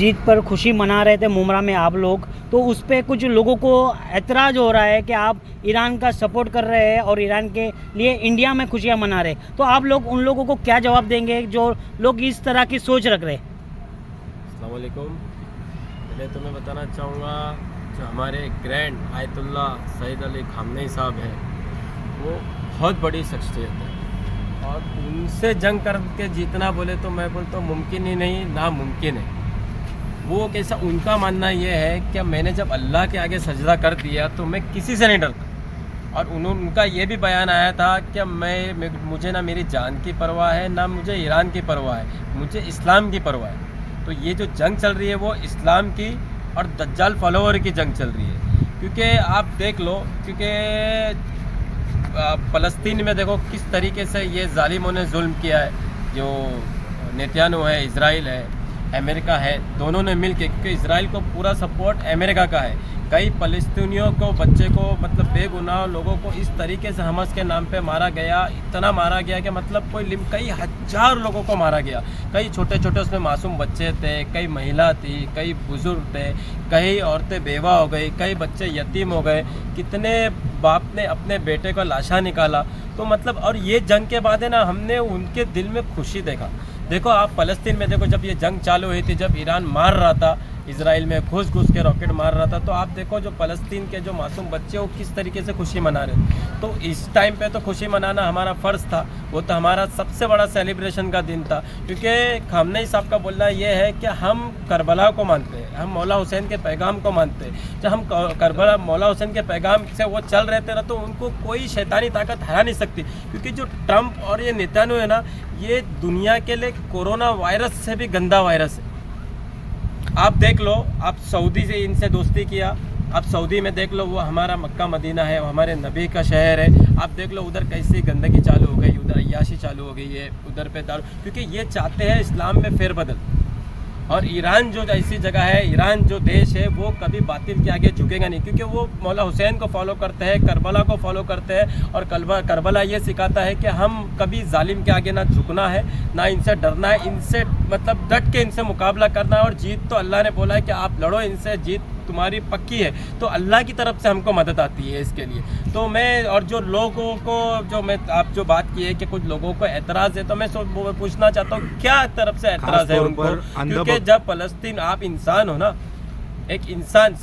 जीत पर खुशी मना रहे थे मुमरा में आप लोग, तो उस पे कुछ लोगों को एतराज़ हो रहा है कि आप ईरान का सपोर्ट कर रहे हैं और ईरान के लिए इंडिया में खुशियां मना रहे हैं। तो आप लोग उन लोगों को क्या जवाब देंगे जो लोग इस तरह की सोच रख रहे हैं? अस्सलाम वालेकुम। पहले तो मैं बताना चाहूँगा, जो हमारे grand Ayatollah Sayyid Ali Khamenei साहब हैं, वो बहुत बड़ी शख्सियत है और उनसे जंग करके जीतना बोले तो मैं बोलता हूँ मुमकिन ही नहीं, नामुमकिन है। वो कैसा, उनका मानना ये है कि मैंने जब अल्लाह के आगे सजदा कर दिया तो मैं किसी से नहीं डरता। और उनका ये भी बयान आया था कि मुझे ना मेरी जान की परवाह है, ना मुझे ईरान की परवाह है, मुझे इस्लाम की परवाह है। तो ये जो जंग चल रही है वो इस्लाम की और दज्जाल फॉलोवर की जंग चल रही है। क्योंकि आप देख लो, क्योंकि फ़लस्तीन में देखो किस तरीके से ये जालिमों ने जुल्म किया है। जो नेतन्याहू है, इजराइल है, अमेरिका है, दोनों ने मिल के, क्योंकि इजराइल को पूरा सपोर्ट अमेरिका का है। कई फ़लस्तीनियों को, बच्चे को, मतलब बेगुनाह लोगों को इस तरीके से हमस के नाम पे मारा गया, इतना मारा गया कि मतलब कई हज़ार लोगों को मारा गया। कई छोटे छोटे उसमें मासूम बच्चे थे, कई महिला थी, कई बुज़ुर्ग थे, कई औरतें बेवा हो गई, कई बच्चे यतीम हो गए। कितने बाप ने अपने बेटे का लाशा निकाला। तो मतलब, और ये जंग के बाद है ना, हमने उनके दिल में खुशी देखा। देखो आप फ़लस्तीन में देखो, जब ये जंग चालू हुई थी, जब ईरान मार रहा था इजराइल में, घुस के रॉकेट मार रहा था, तो आप देखो जो फ़लस्तीन के जो मासूम बच्चे वो किस तरीके से खुशी मना रहे थे। तो इस टाइम पे तो खुशी मनाना हमारा फ़र्ज़ था, वो तो हमारा सबसे बड़ा सेलिब्रेशन का दिन था। क्योंकि खामनेई साहब का बोलना ये है कि हम करबला को मानते हैं, हम मौला हुसैन के पैगाम को मानते हैं। जब हम करबला मौला हुसैन के पैगाम से वो चल रहे थे ना, तो उनको कोई शैतानी ताकत हरा नहीं सकती। क्योंकि जो ट्रंप और ये नेतन्याहू है ना, ये दुनिया के लिए कोरोना वायरस से भी गंदा वायरस है। आप देख लो, आप सऊदी से इनसे दोस्ती किया, आप सऊदी में देख लो, वो हमारा मक्का मदीना है, वो हमारे नबी का शहर है। आप देख लो उधर कैसी गंदगी चालू हो गई, उधर अय्याशी चालू हो गई है, उधर पे दारू, क्योंकि ये चाहते हैं इस्लाम में फेरबदल। और ईरान जो ऐसी जगह है, ईरान जो देश है, वो कभी बातिल के आगे झुकेगा नहीं, क्योंकि वो मौला हुसैन को फॉलो करते हैं, करबला को फॉलो करते हैं। और करबला ये सिखाता है कि हम कभी जालिम के आगे ना झुकना है, ना इनसे डरना है, इनसे मतलब डट के इनसे मुकाबला करना है। और जीत तो अल्लाह ने बोला है कि आप लड़ो इनसे, जीत तुम्हारी पक्की है। तो अल्लाह की तरफ से हमको मदद आती है इसके लिए। तो मैं, और जो लोगों को, जो मैं आप जो बात की है कि कुछ लोगों को एतराज़ है, तो मैं पूछना चाहता हूँ क्या तरफ से एतराज़ है उनको। क्योंकि जब फ़लस्तीन, आप इंसान हो ना, एक इंसान,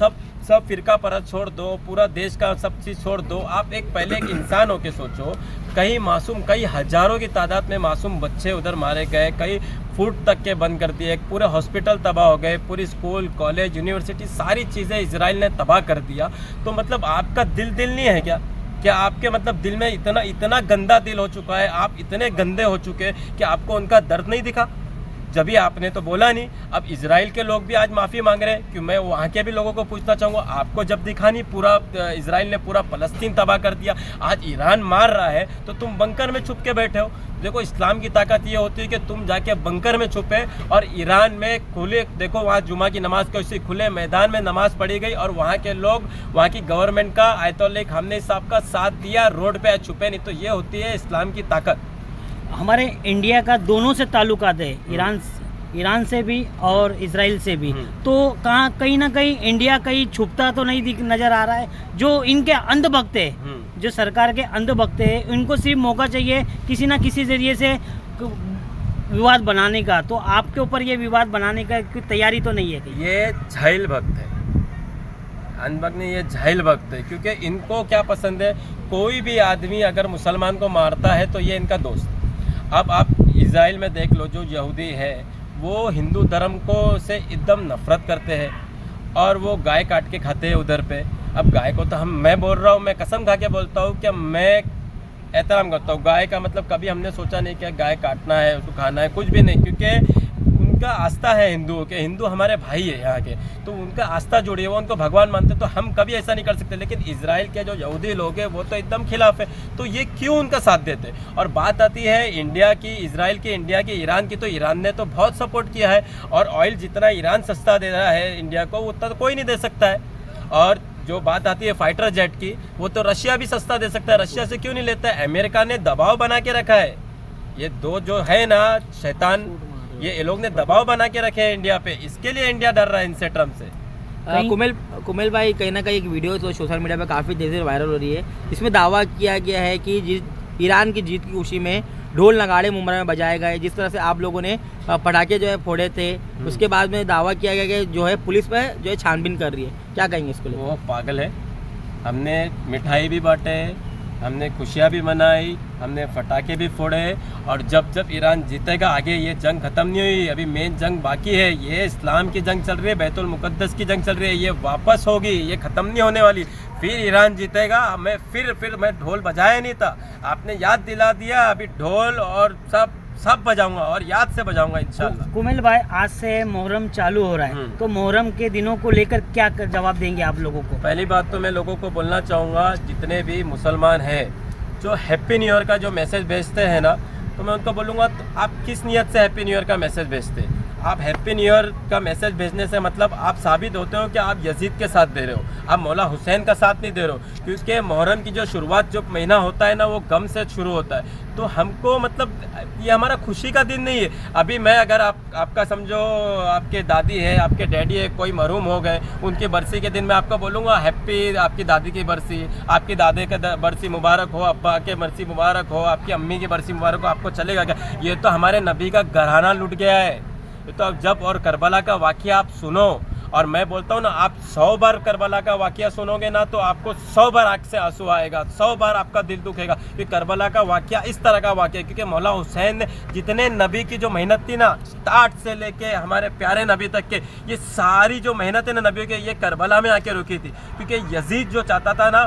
सब फ़िरका परत छोड़ दो, पूरा देश का सब चीज़ छोड़ दो, आप पहले एक इंसान हो के सोचो। कई मासूम, कई हज़ारों की तादाद में मासूम बच्चे उधर मारे गए, कई फूड तक के बंद कर दिए, पूरे हॉस्पिटल तबाह हो गए, पूरी स्कूल, कॉलेज, यूनिवर्सिटी, सारी चीज़ें इजराइल ने तबाह कर दिया। तो मतलब आपका दिल नहीं है क्या आपके मतलब दिल में इतना गंदा दिल हो चुका है, आप इतने गंदे हो चुके कि आपको उनका दर्द नहीं दिखा? जब भी आपने तो बोला नहीं। अब इजराइल के लोग भी आज माफ़ी मांग रहे हैं, कि मैं वहाँ के भी लोगों को पूछना चाहूँगा, आपको जब दिखा नहीं, पूरा इजराइल ने पूरा फ़लस्तीन तबाह कर दिया, आज ईरान मार रहा है तो तुम बंकर में छुप के बैठे हो। देखो इस्लाम की ताकत ये होती है कि तुम जाके बंकर में छुपे, और ईरान में खुले, देखो वहाँ जुमा की नमाज के उसी खुले मैदान में नमाज पढ़ी गई, और वहाँ के लोग, वहाँ की गवर्नमेंट का, आयतुल्ला खामनेई साहब का साथ दिया, रोड पे छुपे नहीं। तो ये होती है इस्लाम की ताकत। हमारे इंडिया का दोनों से ताल्लुकात है, ईरान से भी और इजराइल से भी। तो कहीं ना कहीं इंडिया कहीं छुपता तो नहीं नज़र आ रहा है। जो इनके अंधभक्त है, जो सरकार के अंधभक्त है, इनको सिर्फ मौका चाहिए किसी ना किसी जरिए से विवाद बनाने का। तो आपके ऊपर ये विवाद बनाने का कोई तैयारी तो नहीं है? ये जाहिल भक्त है, अंधभक्त नहीं, ये जाहिल भक्त है। क्योंकि इनको क्या पसंद है, कोई भी आदमी अगर मुसलमान को मारता है तो ये इनका दोस्त। अब आप इजराइल में देख लो, जो यहूदी है वो हिंदू धर्म को से एकदम नफ़रत करते हैं, और वो गाय काट के खाते हैं उधर पे। अब गाय को तो मैं बोल रहा हूँ, मैं कसम खा के बोलता हूँ कि मैं एहतराम करता हूँ गाय का। मतलब कभी हमने सोचा नहीं कि गाय काटना है, उसको खाना है, कुछ भी नहीं। क्योंकि उनका आस्था है हिंदुओं के, हिंदू हमारे भाई है यहाँ के, तो उनका आस्था जुड़ी है, वो उनको भगवान मानते, तो हम कभी ऐसा नहीं कर सकते। लेकिन इजराइल के जो यहूदी लोग हैं वो तो एकदम खिलाफ है, तो ये क्यों उनका साथ देते? और बात आती है इंडिया की, इजराइल की, इंडिया की, ईरान की, तो ईरान ने तो बहुत सपोर्ट किया है। और ऑयल जितना ईरान सस्ता दे रहा है इंडिया को, उतना तो कोई नहीं दे सकता है। और जो बात आती है फाइटर जेट की, वो तो रशिया भी सस्ता दे सकता है, रशिया से क्यों नहीं लेता है? अमेरिका ने दबाव बना के रखा है। ये दो जो है ना शैतान, ये लोग ने दबाव बना के रखे हैं इंडिया पे, इसके लिए इंडिया डर रहा है इनसे, ट्रम्प से। कुमेल भाई, कहीं ना कहीं एक वीडियो तो सोशल मीडिया पे काफ़ी तेज़ी से वायरल हो रही है, इसमें दावा किया गया है कि ईरान की जीत की खुशी में ढोल नगाड़े मुंबई में बजाए गए, जिस तरह से आप लोगों ने पटाखे जो है फोड़े थे, उसके बाद में दावा किया गया कि जो है पुलिस पे जो है छानबीन कर रही है, क्या कहेंगे इसको लेकर? वो पागल है। हमने मिठाई भी बांटे, हमने खुशियाँ भी मनाई, हमने पटाखे भी फोड़े, और जब ईरान जीतेगा, आगे ये जंग ख़त्म नहीं हुई, अभी मेन जंग बाकी है। ये इस्लाम की जंग चल रही है, बैतुल मुक़द्दस की जंग चल रही है, ये वापस होगी, ये ख़त्म नहीं होने वाली। फिर ईरान जीतेगा। मैं फिर मैं ढोल बजाया नहीं था, आपने याद दिला दिया, अभी ढोल और सब बजाऊंगा, और याद से बजाऊंगा इंशाल्लाह। कुमेल भाई, आज से मुहर्रम चालू हो रहा है, तो मुहर्रम के दिनों को लेकर क्या जवाब देंगे आप लोगों को? पहली बात तो मैं लोगों को बोलना चाहूँगा, जितने भी मुसलमान हैं जो हैप्पी न्यू ईयर का जो मैसेज भेजते हैं ना, तो मैं उनको बोलूँगा, तो आप किस नियत से हैप्पी न्यू ईयर का मैसेज भेजते हैं? आप हैप्पी न्यू ईयर का मैसेज भेजने से मतलब आप साबित होते हो कि आप यजीद के साथ दे रहे हो, आप मौला हुसैन का साथ नहीं दे रहे हो, क्योंकि मुहर्रम की जो शुरुआत, जो महीना होता है ना, वो गम से शुरू होता है। तो हमको मतलब ये हमारा खुशी का दिन नहीं है। अभी मैं अगर आपका समझो, आपके दादी है, आपके डैडी है, कोई मरहूम हो गए, उनकी बरसी के दिन मैं आपको बोलूँगा हैप्पी, आपकी दादी की बरसी, आपकी दादे का बरसी मुबारक हो, अब्बा के बरसी मुबारक हो, आपकी अम्मी की बरसी मुबारक हो, आपको चलेगा क्या? ये तो हमारे नबी का घराना लुट गया है। तो अब जब और करबला का वाक़या आप सुनो, और मैं बोलता हूँ ना, आप 100 बार करबला का वाक़या सुनोगे ना, तो आपको 100 बार आँख से आंसू आएगा, 100 बार आपका दिल दुखेगा कि करबला का वाक़या इस तरह का वाक़या, क्योंकि मौला हुसैन ने जितने नबी की जो मेहनत थी ना, स्टार्ट से लेके हमारे प्यारे नबी तक के, ये सारी जो मेहनत है ना नबियों के, ये करबला में आके रुकी थी। क्योंकि यजीद जो चाहता था ना,